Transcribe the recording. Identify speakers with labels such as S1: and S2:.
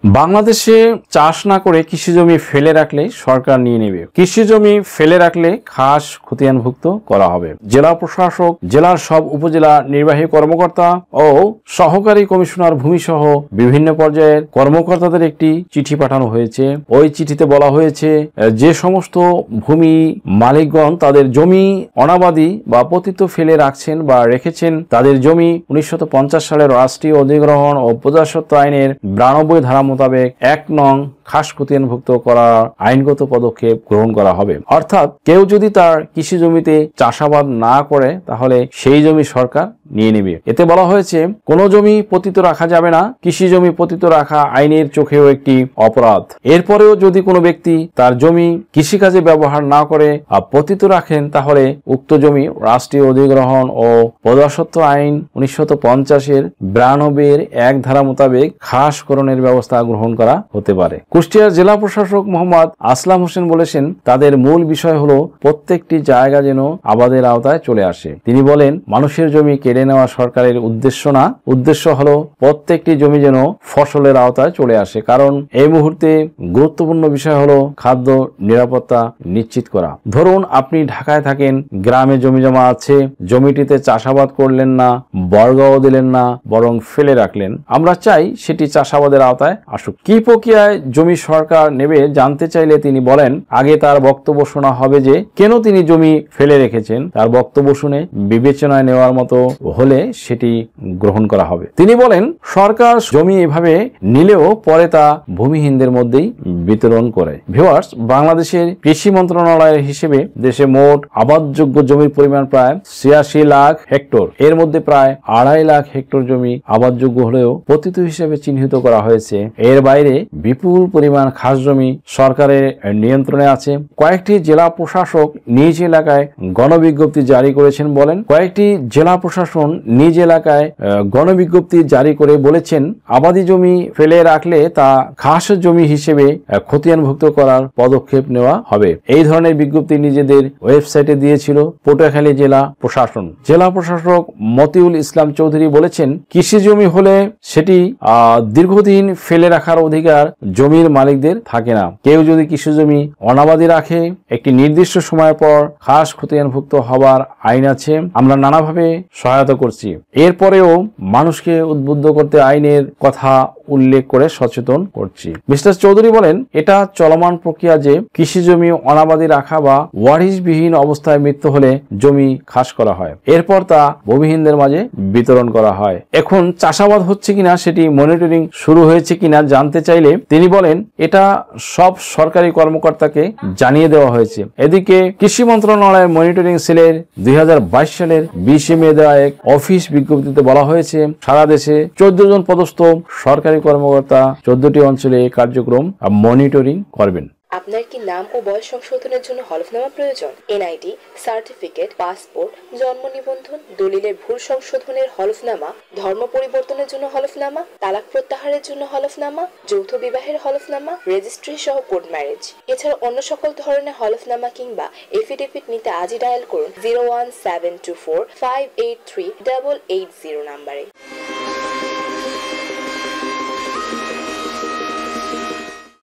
S1: বাংলাদেশে চাষ না করে কৃষি জমি ফেলে রাখলে সরকার নিয়ে নেবে। কৃষি জমি ফেলে রাখলে খাস খতিয়ানভুক্ত করা হবে। জেলা প্রশাসক, জেলার সব উপজেলা নির্বাহী কর্মকর্তা ও সহকারী কমিশনার ভূমি সহ বিভিন্ন পর্যায়ের কর্মকর্তাদের একটি চিঠি পাঠানো হয়েছে। ওই চিঠিতে বলা হয়েছে যে সমস্ত ভূমি মালিকগণ তাদের জমি অনাবাদি বা পতিত ফেলে রাখছেন বা রেখেছেন, তাদের জমি 1950 সালের রাষ্ট্রীয় অধিগ্রহণ ও প্রজাস্বত্ব আইনের 92 ধারা মোতাবেক 1 নং খাস খতিয়ানভুক্ত করার আইনগত পদক্ষেপ গ্রহণ করা হবে। অর্থাৎ কেউ যদি তার কৃষি জমিতে চাষাবাদ না করে তাহলে সেই জমি সরকার নিয়ে নেবে। এতে বলা হয়েছে কোনো জমি পতিত রাখা যাবে না। কৃষি জমি পতিত রাখা আইনের চোখেও একটি অপরাধ। এরপরেও যদি কোনো ব্যক্তি তার জমি কৃষিকাজে ব্যবহার না করে পতিত রাখেন তাহলে উক্ত জমি রাষ্ট্রীয় অধিগ্রহণ ও প্রজাস্বত্ব আইন 1950-এর 92-এর 1 ধারা মোতাবেক খাসকরণের ব্যবস্থা গ্রহণ করা হতে পারে। কুষ্টিয়ার জেলা প্রশাসক মোহাম্মদ আসলাম হোসেন বলেছেন, তাদের মূল বিষয় হলো প্রত্যেকটি জায়গা যেন আবাদের আওতায় চলে আসে। তিনি বলেন, মানুষের জমি কেড়ে নেওয়া সরকারের উদ্দেশ্য না, উদ্দেশ্য হলো প্রত্যেকটি জমি যেন ফসলের আওতায় চলে আসে। কারণ এই মুহূর্তে গুরুত্বপূর্ণ বিষয় হলো খাদ্য নিরাপত্তা নিশ্চিত করা। ধরুন আপনি ঢাকায় থাকেন, গ্রামে জমি জমা আছে, জমিটিতে চাষাবাদ করলেন না, বর্গাও দিলেন না, বরং ফেলে রাখলেন। আমরা চাই সেটি চাষাবাদের আওতায় আসুক। কি প্রক্রিয়ায় জমি সরকার নেবে জানতে চাইলে তিনি বলেন, আগে তার বক্তব্য শোনা হবে যে কেন তিনি জমি ফেলে রেখেছেন। তার বক্তব্য শুনে বিবেচনায় নেওয়ার মতো হলে সেটি গ্রহণ করা হবে। তিনি বলেন, সরকার জমি এভাবে নিলেও পরে তা ভূমিহীনদের মধ্যেই বিতরণ করে। ভিউয়ার্স, বাংলাদেশের কৃষি মন্ত্রণালয়ের হিসেবে দেশে মোট আবাদযোগ্য জমির পরিমাণ প্রায় 86 লাখ হেক্টর। এর মধ্যে প্রায় 2.5 লাখ হেক্টর জমি আবাদযোগ্য হলেও পতিত হিসেবে চিহ্নিত করা হয়েছে। এর বাইরে বিপুল পরিমাণ খাস জমি সরকারের নিয়ন্ত্রণে আছে। কয়েকটি জেলা প্রশাসক নিজ এলাকায় গণবিজ্ঞপ্তি জারি করেছেন। বলেন, কয়েকটি জেলা প্রশাসন নিজ এলাকায় গণবিজ্ঞপ্তি জারি করে বলেছেন, আবাদি জমি ফেলে রাখলে তা খাস জমি হিসেবে খতিয়ানভুক্ত করার পদক্ষেপ নেওয়া হবে। এই ধরনের বিজ্ঞপ্তি নিজেদের ওয়েবসাইটে দিয়েছিল পটুয়াখালী জেলা প্রশাসন। জেলা প্রশাসক মতিউল ইসলাম চৌধুরী বলেছেন, কৃষি জমি হলে সেটি দীর্ঘদিন ফেলে রাখার অধিকার জমির মালিকদের থাকে না। কেউ যদি কৃষি জমি অনাবাদি রাখে, একটি নির্দিষ্ট সময় পর খাস খতিয়ানভুক্ত হবার আইন আছে। আমরা নানাভাবে সহায়তা করছি। এরপরেও মানুষকে উদ্বুদ্ধ করতে আইনের কথা উল্লেখ করে সচেতন করছি। মিস্টার চৌধুরী বলেন, এটা চলমান প্রক্রিয়া যে কৃষি জমি অনাবাদি রাখা বা ওয়ারিশবিহীন অবস্থায় মৃত্যু হলে জমি খাস করা হয়, এরপর তা ভূমিহীনদের মাঝে বিতরণ করা হয়। এখন চাষাবাদ হচ্ছে কিনা সেটি মনিটরিং শুরু হয়েছে কিনা জানতে চাইলে তিনি বলেন, এটা সব সরকারি কর্মকর্তাকে জানিয়ে দেওয়া হয়েছে। এদিকে কৃষি মন্ত্রণালয়ের মনিটরিং সেলের 2022 সালের 20 মে দেওয়া এক অফিস বিজ্ঞপ্তিতে বলা হয়েছে, সারা দেশে 14 জন পদস্থ সরকারি কর্মকর্তা 14টি অঞ্চলে এই কার্যক্রম মনিটরিং করবেন।
S2: আপনার কি নাম ও বয়স সংশোধনের জন্য হলফনামা প্রয়োজন? এনআইডি, সার্টিফিকেট, পাসপোর্ট, জন্ম নিবন্ধন, দলিলের ভুল সংশোধনের হলফনামা, ধর্ম পরিবর্তনের জন্য হলফনামা, তালাক প্রত্যাহারের জন্য হলফনামা, যৌথ বিবাহের হলফনামা, রেজিস্ট্রি সহ কোর্ট ম্যারেজ। এছাড়া অন্য সকল ধরনের হলফনামা কিংবা এফিডেভিট নিতে আজই ডায়াল করুন 01724 583 880 নম্বরে।